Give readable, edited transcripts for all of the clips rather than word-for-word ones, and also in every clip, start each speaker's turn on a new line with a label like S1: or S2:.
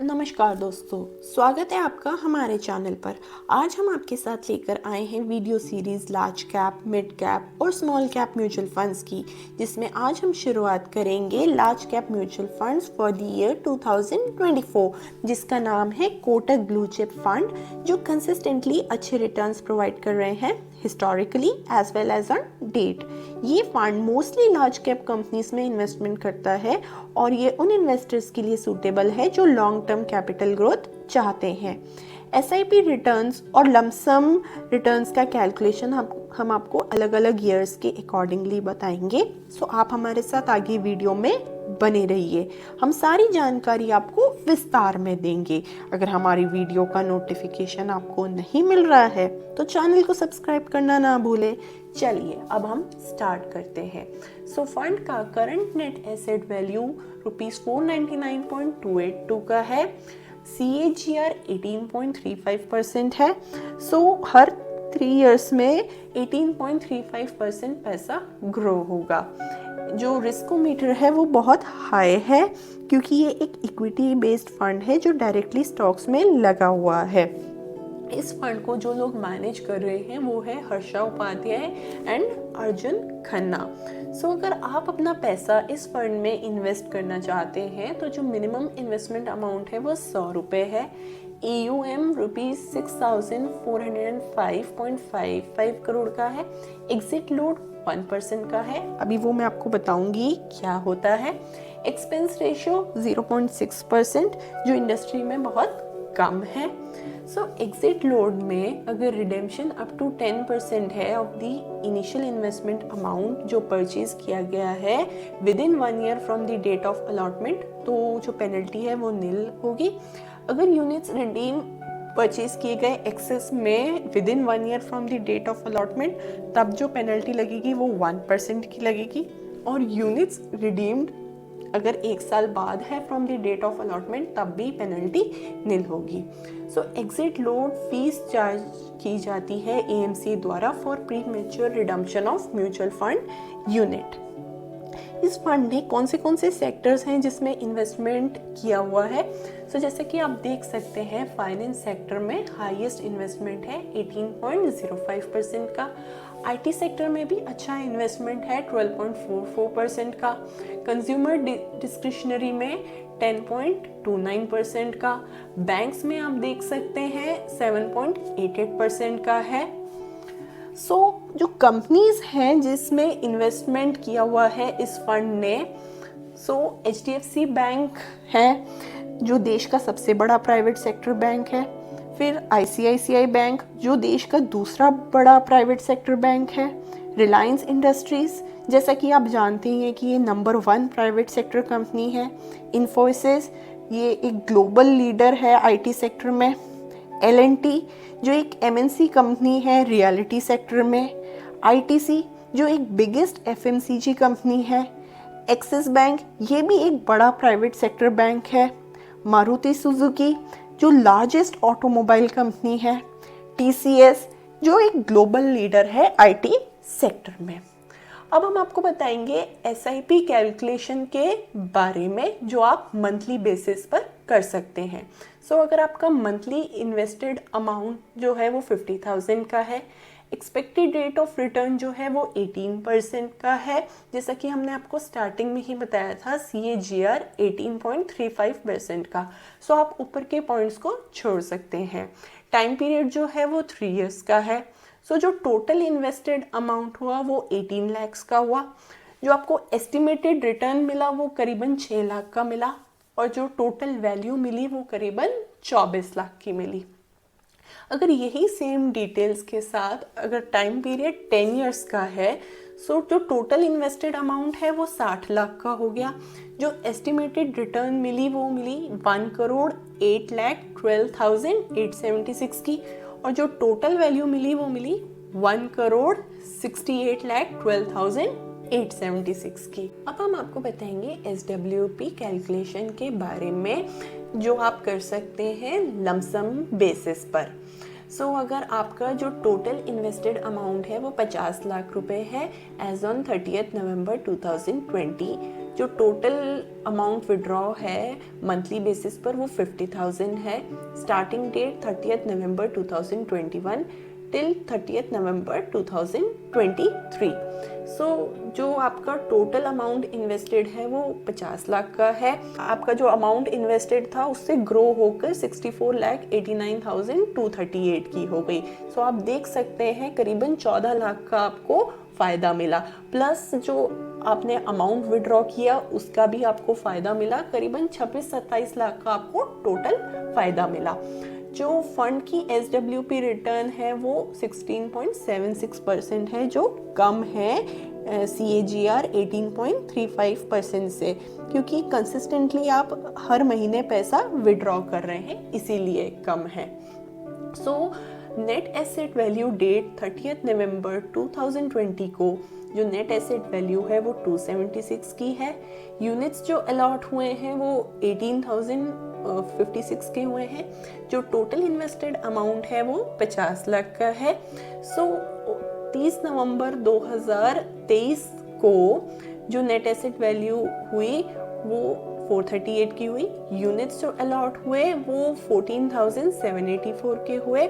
S1: नमस्कार दोस्तों, स्वागत है आपका हमारे चैनल पर। आज हम आपके साथ लेकर आए हैं video series large cap, mid cap और स्मॉल कैप म्यूचुअल फंड्स की, जिसमें आज हम शुरुआत करेंगे large cap mutual funds for the year 2024, जिसका नाम है कोटक ब्लू चिप फंड, जो कंसिस्टेंटली अच्छे रिटर्न्स प्रोवाइड कर रहे हैं historically as well as on date. ये fund mostly large cap companies में इन्वेस्टमेंट करता है और ये उन इन्वेस्टर्स के लिए सूटेबल है जो लॉन्ग टर्म कैपिटल ग्रोथ चाहते हैं। एसआईपी रिटर्न्स और लमसम रिटर्न्स का कैलकुलेशन हम आपको अलग अलग ईयर्स के अकॉर्डिंगली बताएंगे। सो आप हमारे साथ आगे वीडियो में बने रहिए, हम सारी जानकारी आपको विस्तार में देंगे। अगर हमारी वीडियो का नोटिफिकेशन आपको नहीं मिल रहा है तो चैनल को सब्सक्राइब करना ना भूलें। चलिए अब हम स्टार्ट करते हैं। सो फंड का करंट नेट एसेट वैल्यू ₹499.282 का है। CAGR 18.35% है। सो हर 3 इयर्स में 18.35% पैसा ग्रो होगा। जो रिस्कोमीटर है वो बहुत हाई है, क्योंकि ये एक इक्विटी बेस्ड फंड है जो डायरेक्टली स्टॉक्स में लगा हुआ है। इस फंड को जो लोग मैनेज कर रहे हैं वो है हर्षा उपाध्याय एंड अर्जुन खन्ना। सो अगर आप अपना पैसा इस फंड में इन्वेस्ट करना चाहते हैं तो जो मिनिमम इन्वेस्टमेंट अमाउंट है वो ₹100 है। AUM ₹6,405.55 करोड़ का है। एग्जिट लोड 1% का है। अभी वो मैं आपको बताऊंगी क्या होता है। एक्सपेंस रेशियो 0.6%, जो इंडस्ट्री में बहुत कम है। सो एग्जिट लोड में अगर रिडेम्पशन अप टू 10% है of the initial investment amount जो परचेज किया गया है within 1 year from the date of allotment, तो जो पेनल्टी है वो नील होगी। अगर यूनिट्स रिडीम परचेज किए गए एक्सेस में within 1 year from the date of allotment, तब जो पेनल्टी लगेगी वो 1% की लगेगी। और यूनिट्स रिडीम्ड अगर 1 साल बाद है from the date of allotment, तब भी पेनल्टी नील होगी। So exit load fees charge की जाती है AMC द्वारा for premature redemption of mutual fund unit. इस फंड में कौन से सेक्टर्स हैं जिसमें इन्वेस्टमेंट किया हुआ है। सो जैसे कि आप देख सकते हैं, फाइनेंस सेक्टर में हाईएस्ट इन्वेस्टमेंट है 18.05% का। IT सेक्टर में भी अच्छा इन्वेस्टमेंट है 12.44% का। कंज्यूमर डिस्क्रिशनरी में 10.29% का। बैंक्स में आप देख सकते हैं 7.88% का है। सो जो कंपनीज हैं जिसमें इन्वेस्टमेंट किया हुआ है इस फंड ने, HDFC बैंक है जो देश का सबसे बड़ा प्राइवेट सेक्टर बैंक है। फिर ICICI बैंक जो देश का दूसरा बड़ा प्राइवेट सेक्टर बैंक है। रिलायंस इंडस्ट्रीज, जैसा कि आप जानते हैं कि ये नंबर 1 प्राइवेट सेक्टर कंपनी है। इन्फोसिस, ये एक ग्लोबल लीडर है IT सेक्टर में। L&T जो एक MNC कंपनी है रियलिटी सेक्टर में। ITC जो एक बिगेस्ट FMCG कंपनी है। एक्सिस बैंक, ये भी एक बड़ा प्राइवेट सेक्टर बैंक है। मारुति सुजुकी जो लार्जेस्ट ऑटोमोबाइल कंपनी है। TCS जो एक ग्लोबल लीडर है IT सेक्टर में। अब हम आपको बताएंगे SIP कैलकुलेशन के बारे में, जो आप मंथली बेसिस पर कर सकते हैं। अगर आपका मंथली इन्वेस्टेड अमाउंट जो है वो 50,000 का है, एक्सपेक्टेड रेट ऑफ रिटर्न जो है वो 18% का है। जैसा कि हमने आपको स्टार्टिंग में ही बताया था, CAGR 18.35% का। आप ऊपर के पॉइंट्स को छोड़ सकते हैं। टाइम पीरियड जो है वो 3 इयर्स का है। जो टोटल इन्वेस्टेड अमाउंट हुआ वो 18 लाख का हुआ। जो आपको एस्टिमेटेड रिटर्न मिला वो करीबन 6 लाख का मिला, और जो टोटल वैल्यू मिली वो करीबन 24 लाख की मिली। अगर यही सेम डिटेल्स के साथ अगर टाइम पीरियड 10 इयर्स का है, जो टोटल इन्वेस्टेड अमाउंट है वो 60 लाख का हो गया। जो एस्टिमेटेड रिटर्न मिली वो मिली 1,08,12,876 की, और जो टोटल वैल्यू मिली वो मिली 1,68,12,876 की। अब हम आपको बताएंगे SWP कैलकुलेशन के बारे में, जो आप कर सकते हैं लमसम बेसिस पर। अगर आपका जो टोटल इन्वेस्टेड अमाउंट है वो 50 लाख रुपए है एज ऑन 30 नवंबर 2020, जो टोटल अमाउंट विड्रॉ है मंथली बेसिस पर वो 50,000 है। स्टार्टिंग डेट 30 नवंबर 2021 टिल 30 नवंबर 2023। सो जो आपका टोटल अमाउंट इन्वेस्टेड है वो 50 लाख का है। आपका जो अमाउंट इन्वेस्टेड था उससे ग्रो होकर 64,89,238 की हो गई। सो आप देख सकते हैं करीबन 14 लाख का आपको फ़ायदा मिला, प्लस जो आपने अमाउंट विड्रॉ किया उसका भी आपको फ़ायदा मिला, करीबन 26-27 लाख का आपको टोटल फ़ायदा मिला। जो फंड की SWP रिटर्न है वो 16.76% है, जो कम है CAGR 18.35% से, क्योंकि कंसिस्टेंटली आप हर महीने पैसा विड्रॉ कर रहे हैं इसीलिए कम है। So net asset value date 30 नवंबर 2020 को जो नेट एसेट वैल्यू है वो 276 की है। यूनिट्स जो अलॉट हुए हैं वो 18,056 के हुए हैं। जो टोटल इन्वेस्टेड अमाउंट है वो 50 लाख का है। सो 30 नवंबर 2023 को जो नेट एसेट वैल्यू हुई वो 438 की हुई। यूनिट्स जो अलॉट हुए वो 14,784 के हुए।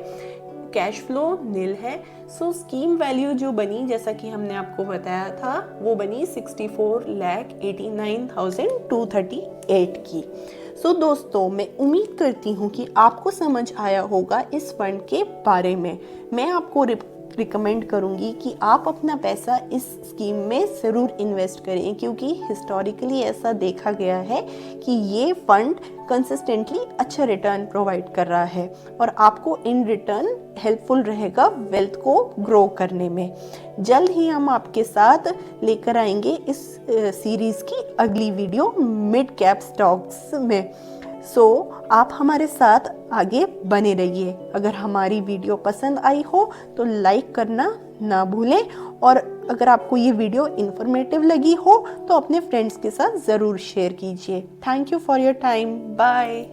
S1: कैश फ्लो नील है। सो स्कीम वैल्यू जो बनी, जैसा कि हमने आपको बताया था, वो बनी 64,89,238 की। सो दोस्तों, मैं उम्मीद करती हूँ कि आपको समझ आया होगा इस फंड के बारे में। मैं आपको रिकमेंड करूंगी कि आप अपना पैसा इस स्कीम में ज़रूर इन्वेस्ट करें, क्योंकि हिस्टोरिकली ऐसा देखा गया है कि ये फंड कंसिस्टेंटली अच्छा रिटर्न प्रोवाइड कर रहा है और आपको इन रिटर्न हेल्पफुल रहेगा वेल्थ को ग्रो करने में। जल्द ही हम आपके साथ लेकर आएंगे इस सीरीज़ की अगली वीडियो मिड कैप स्टॉक्स में। सो आप हमारे साथ आगे बने रहिए। अगर हमारी वीडियो पसंद आई हो तो लाइक करना ना भूलें, और अगर आपको ये वीडियो इन्फॉर्मेटिव लगी हो तो अपने फ्रेंड्स के साथ ज़रूर शेयर कीजिए। Thank you for your time. Bye.